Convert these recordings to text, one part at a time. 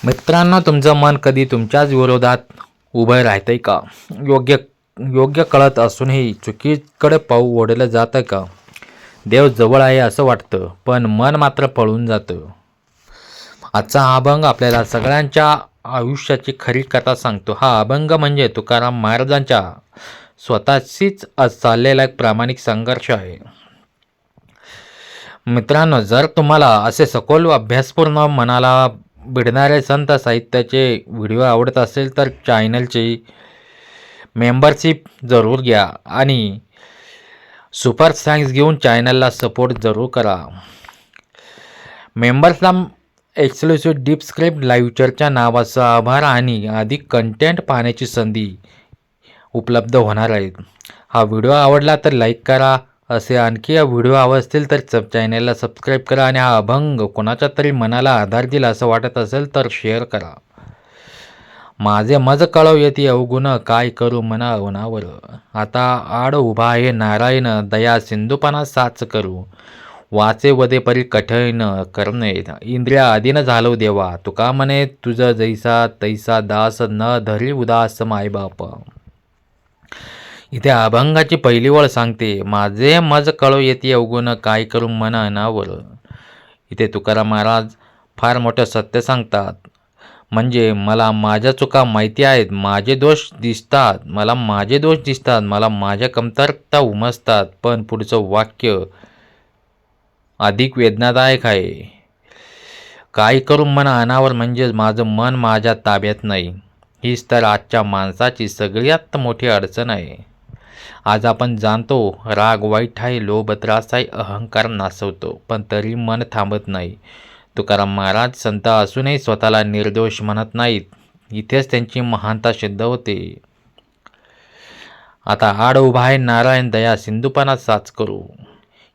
मित्रांनो, तुमचं मन कधी तुमच्याच विरोधात उभं राहतंय का? योग्य योग्य कळत असूनही चुकीकडे पाऊल ओढलं जातं का? देव जवळ आहे असं वाटतं, पण मन मात्र पळून जातं. आजचा हा अभंग आपल्याला सगळ्यांच्या आयुष्याची खरी कथा सांगतो. हा अभंग म्हणजे तुकाराम महाराजांच्या स्वतःशीच चाललेला एक प्रामाणिक संघर्ष आहे. मित्रांनो, जर तुम्हाला असे सखोल अभ्यासपूर्ण मनाला भिडणारे संत साहित्याचे व्हिडिओ आवडत असेल तर चॅनलची मेंबरशिप जरूर घ्या आणि सुपर थँक्स घेऊन चॅनलला सपोर्ट जरूर करा. मेंबर्सला एक्सक्लुसिव्ह डीप स्क्रिप्ट लाईव्ह चर्चा नावाचा आभार आणि अधिक कंटेंट पाहण्याची संधी उपलब्ध होणार आहेत. हा व्हिडिओ आवडला तर लाईक करा. असे आणखी व्हिडिओ हवे असतील तर चॅनलला सबस्क्राईब करा आणि हा अभंग कोणाच्या तरी मनाला आधार दिल असं वाटत असेल तर शेअर करा. माझे मज कळव येते अवगुण, काय करू मना उन्हावर. आता आड उभा आहे नारायण, दया सिंधुपणा साच करू. वाचे वदे परी कठीण करणे, इंद्रिया अधीन झालो देवा. तुका म्हणे तुझ जैसा तैसा दास, न धरी उदास मायबाप. इथे अभंगाची पहिली वळ सांगते, माझे मज कळव येते अवगुण, काय करू मन अनावर. इथे तुकाराम महाराज फार मोठं सत्य सांगतात. म्हणजे मला माझ्या चुका माहिती आहेत, माझे दोष दिसतात, मला माझ्या कमतरता उमजतात. पण पुढचं वाक्य अधिक वेदनादायक आहे. काय करू मन अनावर म्हणजे माझं मन माझ्या ताब्यात नाही. हीच तर आजच्या माणसाची सगळ्यात मोठी अडचण आहे. आज आपण जाणतो राग वाईट आहे, लोभ त्रास आहे, अहंकार नासवतो, पण तरी मन थांबत नाही. तुकाराम महाराज संत असूनही स्वतःला निर्दोष म्हणत नाहीत. इथेच त्यांची महानता सिद्ध होते. आता आड उभा आहे नारायण, दया सिंधुपणा साच करू.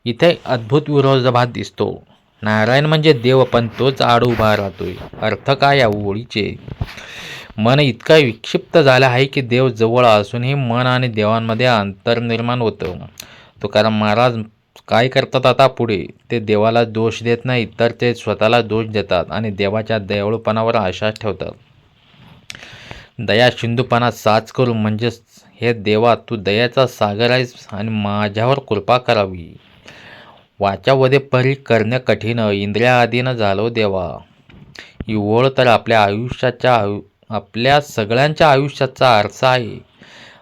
इथे अद्भुत विरोधाभास दिसतो. नारायण म्हणजे देव, पण तोच आड उभा राहतोय. अर्थ काय या ओळीचे? मन इतका विक्षिप्त झाला आहे की देव जवळ असूनही मन आणि देवांमध्ये अंतर निर्माण होतं. तुकाराम महाराज काय करतात आता पुढे? ते देवाला दोष देत नाहीत, तर ते स्वतःला दोष देतात आणि देवाच्या दयाळूपणावर आशा ठेवतात. दया सिंधुपणा साच करू म्हणजे हे देवा, तू दयाचा सागर आहेस आणि माझ्यावर कृपा करावी. वाचा वदे परी करणे कठीण, इंद्रिया अधीन झालो देवा. ही ओळ तर आपल्या सगळ्यांच्या आयुष्याचा अर्थ आहे.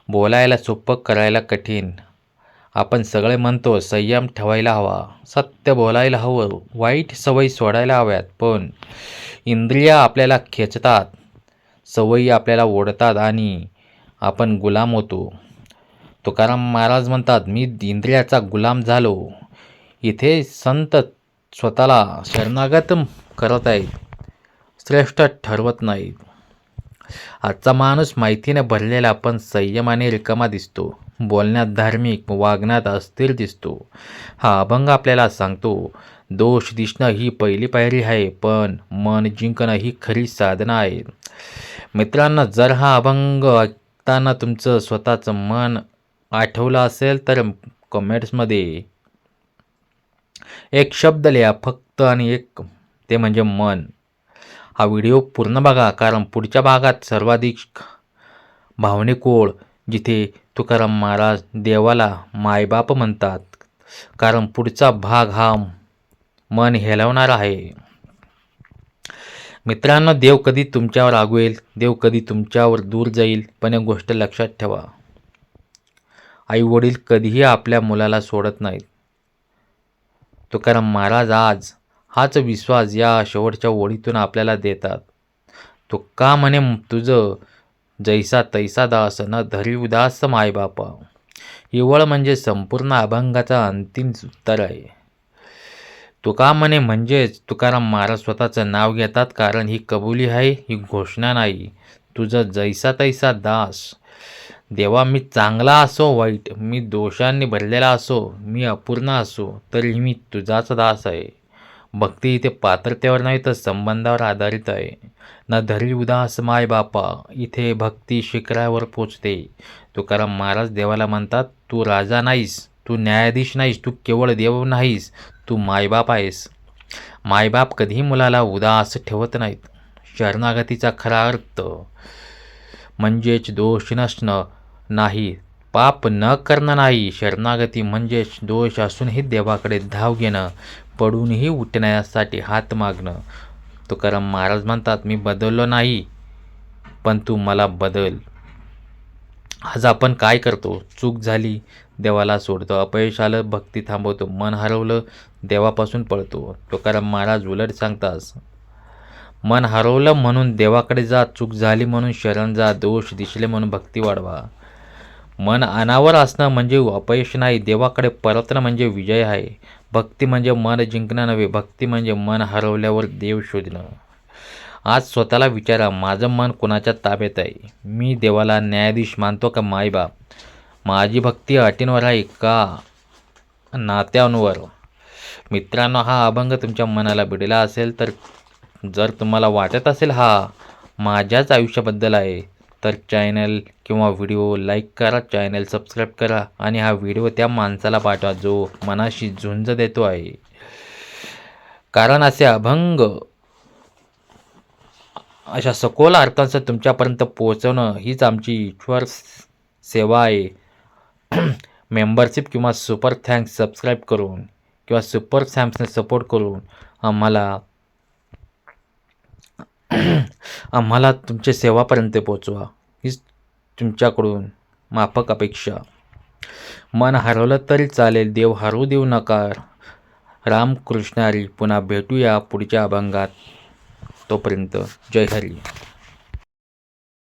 बोलायला सोपं, करायला कठीण. आपण सगळे म्हणतो संयम ठेवायला हवा, सत्य बोलायला हवं, वाईट सवयी सोडायला हव्यात, पण इंद्रिया आपल्याला खेचतात, सवयी आपल्याला ओढतात आणि आपण गुलाम होतो. तुकाराम महाराज म्हणतात, मी इंद्रियाचा गुलाम झालो. इथे संत स्वतःला शरणागत करत आहेत, श्रेष्ठ ठरवत नाहीत. आजचा माणूस माहितीने भरलेला पण संयमाने रिकामा दिसतो. बोलण्यात धार्मिक, वागण्यात अस्थिर दिसतो. हा अभंग आपल्याला सांगतो, दोष दिसणं ही पहिली पायरी आहे, पण मन जिंकणं ही खरी साधना आहे. मित्रांनो, जर हा अभंग ऐकताना तुमचं स्वतःचं मन आठवलं असेल तर कमेंट्समध्ये एक शब्द लिहा फक्त, आणि एक, ते म्हणजे मन. हा व्हिडिओ पूर्ण बघा, कारण पुढच्या भागात सर्वाधिक भावनिक ओळ, जिथे तुकाराम महाराज देवाला मायबाप म्हणतात, कारण पुढचा भाग हा मन हेलवणार आहे. मित्रांनो, देव कधी तुमच्यावर रागवेल, देव कधी तुमच्यावर दूर जाईल, पण एक गोष्ट लक्षात ठेवा, आई वडील कधीही आपल्या मुलाला सोडत नाहीत. तुकाराम महाराज आज हाच विश्वास या शेवटच्या ओळीतून आपल्याला देतात. तुका म्हणे तुझं जैसा तैसा दास, न धरी उदास मायबापा. ही वळ म्हणजे संपूर्ण अभंगाचा अंतिम उत्तर आहे. तुका म्हणे म्हणजेच तुकाराम महाराज स्वतःचं नाव घेतात, कारण ही कबुली आहे, ही घोषणा नाही. तुझं जैसा तैसा दास. देवा, मी चांगला असो वाईट, मी दोषांनी भरलेला असो, मी अपूर्ण असो, तरीही मी तुझाच दास आहे. भक्ती इथे पात्रतेवर नाही तर संबंधावर आधारित आहे. न धरी उदास माय बापा, इथे भक्ती शिखरावर पोचते. तुकाराम महाराज देवाला म्हणतात, तू राजा नाहीस, तू न्यायाधीश नाहीस, तू केवळ देव नाहीस, तू मायबाप आहेस. मायबाप कधीही मुलाला उदास ठेवत नाहीत. शरणागतीचा खरा अर्थ म्हणजेच दोष नसणं नाही, पाप न करणं नाही. शरणागती म्हणजेच दोष असूनही देवाकडे धाव घेणं, पडूनही उठण्यासाठी हात मागणं. तुकाराम महाराज म्हणतात, मी बदललो नाही, पण तू मला बदल. आज आपण काय करतो? चूक झाली, देवाला सोडतो. अपयश आलं, भक्ती थांबवतो. मन हरवलं, देवापासून पळतो. तुकाराम महाराज उलट सांगतात, मन हरवलं म्हणून देवाकडे जा, चूक झाली म्हणून शरण जा, दोष दिसले म्हणून भक्ती वाढवा. मन अनावर असणं म्हणजे अपयश नाही, देवाकडे परतणं म्हणजे विजय आहे. भक्ती म्हणजे मन जिंकणं नव्हे, भक्ती म्हणजे मन हरवल्यावर देव शोधणं. आज स्वतःला विचारा, माझं मन कोणाच्या ताब्यात आहे? मी देवाला न्यायाधीश मानतो का मायबाप? माझी भक्ती अटींवर आहे का नात्यांवर? मित्रांनो, हा अभंग तुमच्या मनाला भिडला असेल तर, जर तुम्हाला वाटत असेल हा माझ्याच आयुष्याबद्दल आहे, तर चॅनल किंवा व्हिडिओ लाईक करा, चॅनल सबस्क्राईब करा आणि हा व्हिडिओ त्या माणसाला पाठवा जो मनाशी झुंज देतो आहे. कारण असे अभंग अशा सखोल अर्थांचं तुमच्यापर्यंत पोहोचवणं हीच आमची ईश्वर सेवा आहे. मेंबरशिप किंवा सुपर थँक्स सबस्क्राईब करून किंवा सुपर थँक्सने सपोर्ट करून आम्हाला तुमच्या सेवापर्यंत पोचवा, हीच तुमच्याकडून माफक अपेक्षा. मन हरवलं तरी चालेल, देव हरवू देऊ नका. रामकृष्ण हरी. पुन्हा भेटूया पुढच्या अभंगात. तोपर्यंत जय हरी.